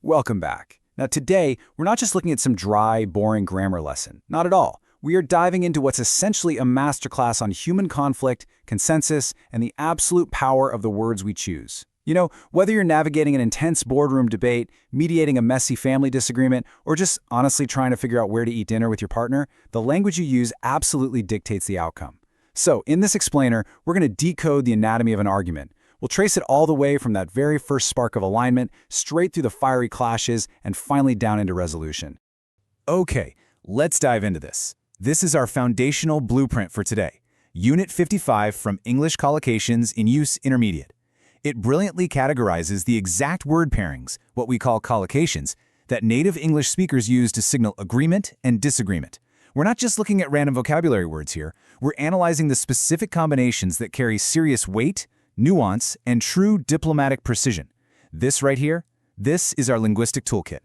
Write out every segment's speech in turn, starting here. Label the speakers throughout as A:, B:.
A: Welcome back. Now today, we're not just looking at some dry, boring grammar lesson. Not at all. We are diving into what's essentially a masterclass on human conflict, consensus, and the absolute power of the words we choose. You know, whether you're navigating an intense boardroom debate, mediating a messy family disagreement, or just honestly trying to figure out where to eat dinner with your partner, the language you use absolutely dictates the outcome. So, in this explainer, we're going to decode the anatomy of an argument. We'll trace it all the way from that very first spark of alignment, straight through the fiery clashes, and finally down into resolution. Okay, let's dive into this. This is our foundational blueprint for today. Unit 55 from English Collocations in Use Intermediate. It brilliantly categorizes the exact word pairings, what we call collocations, that native English speakers use to signal agreement and disagreement. We're not just looking at random vocabulary words here, we're analyzing the specific combinations that carry serious weight, nuance, and true diplomatic precision. This right here, this is our linguistic toolkit.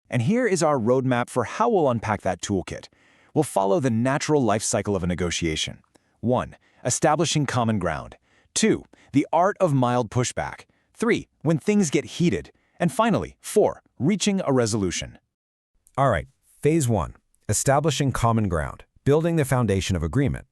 A: And here is our roadmap for how we'll unpack that toolkit. We'll follow the natural life cycle of a negotiation. 1. Establishing common ground. 2. The art of mild pushback. 3. When things get heated. And finally, 4. Reaching a resolution.
B: All right, Phase 1. Establishing common ground, building the foundation of agreement.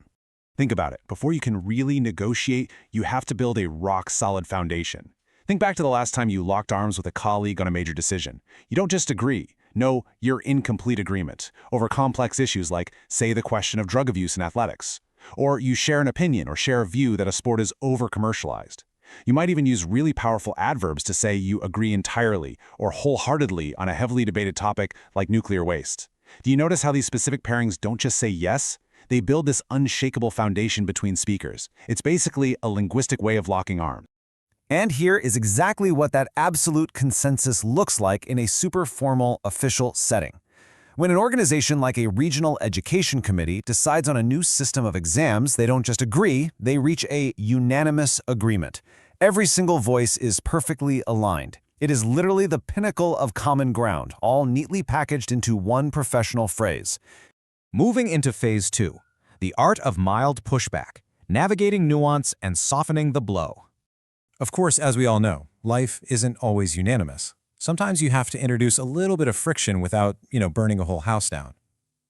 C: Think about it. Before you can really negotiate, you have to build a rock-solid foundation. Think back to the last time you locked arms with a colleague on a major decision. You don't just agree. No, you're in complete agreement over complex issues like, say, the question of drug abuse in athletics. Or you share an opinion or share a view that a sport is over-commercialized. You might even use really powerful adverbs to say you agree entirely or wholeheartedly on a heavily debated topic like nuclear waste. Do you notice how these specific pairings don't just say yes? They build this unshakable foundation between speakers. It's basically a linguistic way of locking arms.
B: And here is exactly what that absolute consensus looks like in a super formal, official setting. When an organization like a regional education committee decides on a new system of exams, they don't just agree, they reach a unanimous agreement. Every single voice is perfectly aligned. It is literally the pinnacle of common ground, all neatly packaged into one professional phrase. Moving into Phase 2, the art of mild pushback, navigating nuance and softening the blow. Of course, as we all know, life isn't always unanimous. Sometimes you have to introduce a little bit of friction without, burning a whole house down.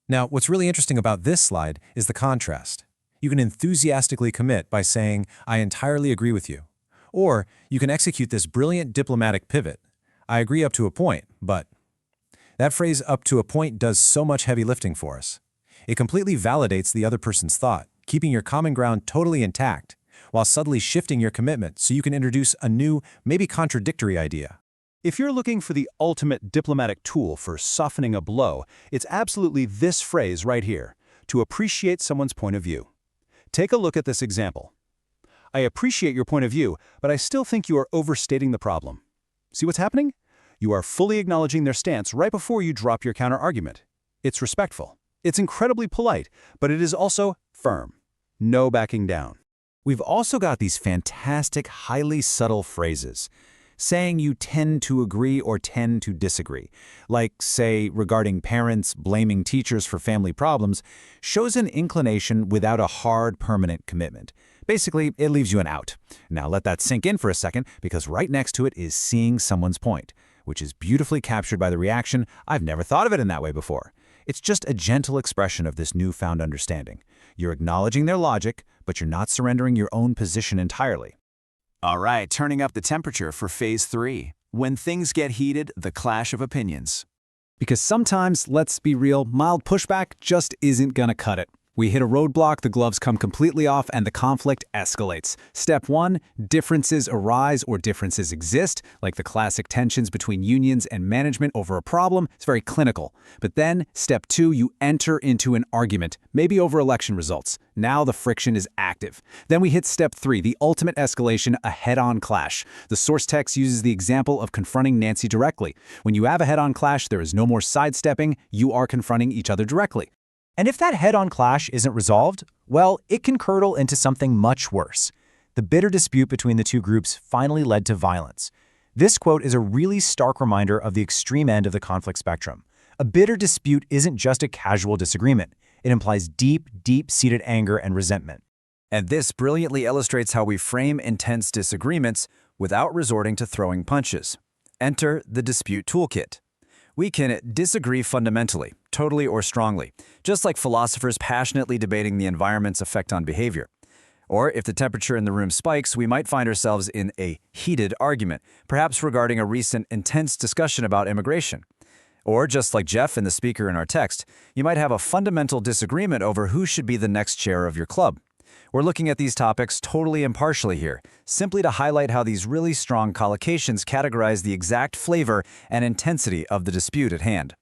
B: Now, what's really interesting about this slide is the contrast. You can enthusiastically commit by saying, "I entirely agree with you." Or you can execute this brilliant diplomatic pivot. "I agree up to a point, but..." That phrase "up to a point" does so much heavy lifting for us. It completely validates the other person's thought, keeping your common ground totally intact, while subtly shifting your commitment so you can introduce a new, maybe contradictory idea.
C: If you're looking for the ultimate diplomatic tool for softening a blow, it's absolutely this phrase right here, to appreciate someone's point of view. Take a look at this example. "I appreciate your point of view, but I still think you are overstating the problem." See what's happening? You are fully acknowledging their stance right before you drop your counter-argument. It's respectful. It's incredibly polite, but it is also firm. No backing down.
A: We've also got these fantastic, highly subtle phrases, saying you tend to agree or tend to disagree, like, say, regarding parents blaming teachers for family problems, shows an inclination without a hard, permanent commitment. Basically, it leaves you an out. Now let that sink in for a second, because right next to it is seeing someone's point, which is beautifully captured by the reaction, "I've never thought of it in that way before." It's just a gentle expression of this newfound understanding. You're acknowledging their logic, but you're not surrendering your own position entirely. All right, turning up the temperature for Phase 3. When things get heated, the clash of opinions. Because sometimes, let's be real, mild pushback just isn't gonna cut it. We hit a roadblock, the gloves come completely off, and the conflict escalates. Step 1, differences arise or differences exist, like the classic tensions between unions and management over a problem. It's very clinical. But then, Step 2, you enter into an argument, maybe over election results. Now the friction is active. Then we hit Step 3, the ultimate escalation, a head-on clash. The source text uses the example of confronting Nancy directly. When you have a head-on clash, there is no more sidestepping, you are confronting each other directly. And if that head-on clash isn't resolved, well, it can curdle into something much worse. The bitter dispute between the two groups finally led to violence. This quote is a really stark reminder of the extreme end of the conflict spectrum. A bitter dispute isn't just a casual disagreement. It implies deep, deep-seated anger and resentment. And this brilliantly illustrates how we frame intense disagreements without resorting to throwing punches.
B: Enter the dispute toolkit. We can disagree fundamentally, totally or strongly, just like philosophers passionately debating the environment's effect on behavior. Or if the temperature in the room spikes, we might find ourselves in a heated argument, perhaps regarding a recent intense discussion about immigration. Or just like Jeff and the speaker in our text, you might have a fundamental disagreement over who should be the next chair of your club. We're looking at these topics totally impartially here, simply to highlight how these really strong collocations categorize the exact flavor and intensity of the dispute at hand.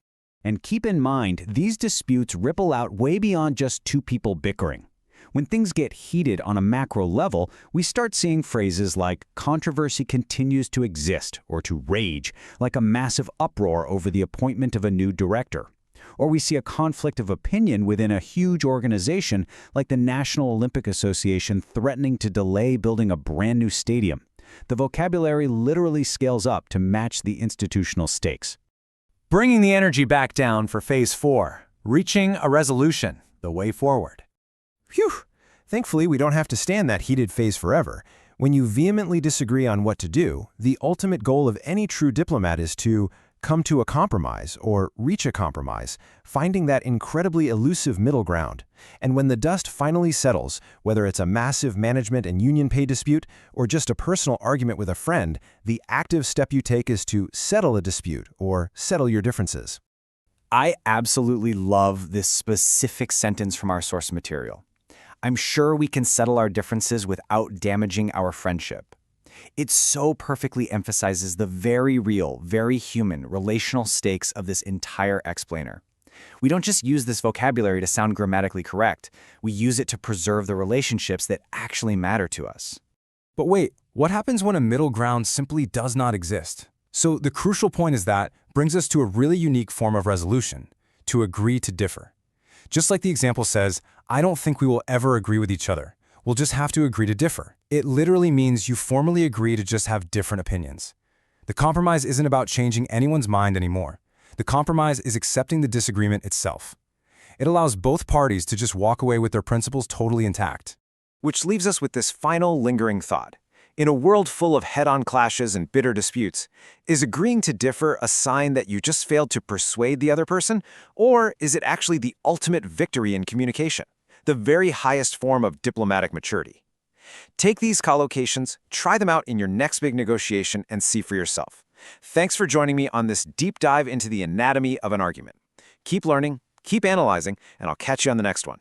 A: And keep in mind, these disputes ripple out way beyond just two people bickering. When things get heated on a macro level, we start seeing phrases like controversy continues to exist or to rage, like a massive uproar over the appointment of a new director. Or we see a conflict of opinion within a huge organization like the National Olympic Association threatening to delay building a brand new stadium. The vocabulary literally scales up to match the institutional stakes.
B: Bringing the energy back down for Phase 4, reaching a resolution, the way forward.
D: Phew! Thankfully, we don't have to stand that heated phase forever. When you vehemently disagree on what to do, the ultimate goal of any true diplomat is to come to a compromise or reach a compromise, finding that incredibly elusive middle ground. And when the dust finally settles, whether it's a massive management and union pay dispute or just a personal argument with a friend, the active step you take is to settle a dispute or settle your differences.
B: I absolutely love this specific sentence from our source material. I'm sure we can settle our differences without damaging our friendship. It so perfectly emphasizes the very real, very human, relational stakes of this entire explainer. We don't just use this vocabulary to sound grammatically correct. We use it to preserve the relationships that actually matter to us.
E: But wait, what happens when a middle ground simply does not exist? So the crucial point is that brings us to a really unique form of resolution, to agree to differ. Just like the example says, I don't think we will ever agree with each other. We'll just have to agree to differ. It literally means you formally agree to just have different opinions. The compromise isn't about changing anyone's mind anymore. The compromise is accepting the disagreement itself. It allows both parties to just walk away with their principles totally intact.
B: Which leaves us with this final lingering thought. In a world full of head-on clashes and bitter disputes, is agreeing to differ a sign that you just failed to persuade the other person, or is it actually the ultimate victory in communication, the very highest form of diplomatic maturity? Take these collocations, try them out in your next big negotiation, and see for yourself. Thanks for joining me on this deep dive into the anatomy of an argument. Keep learning, keep analyzing, and I'll catch you on the next one.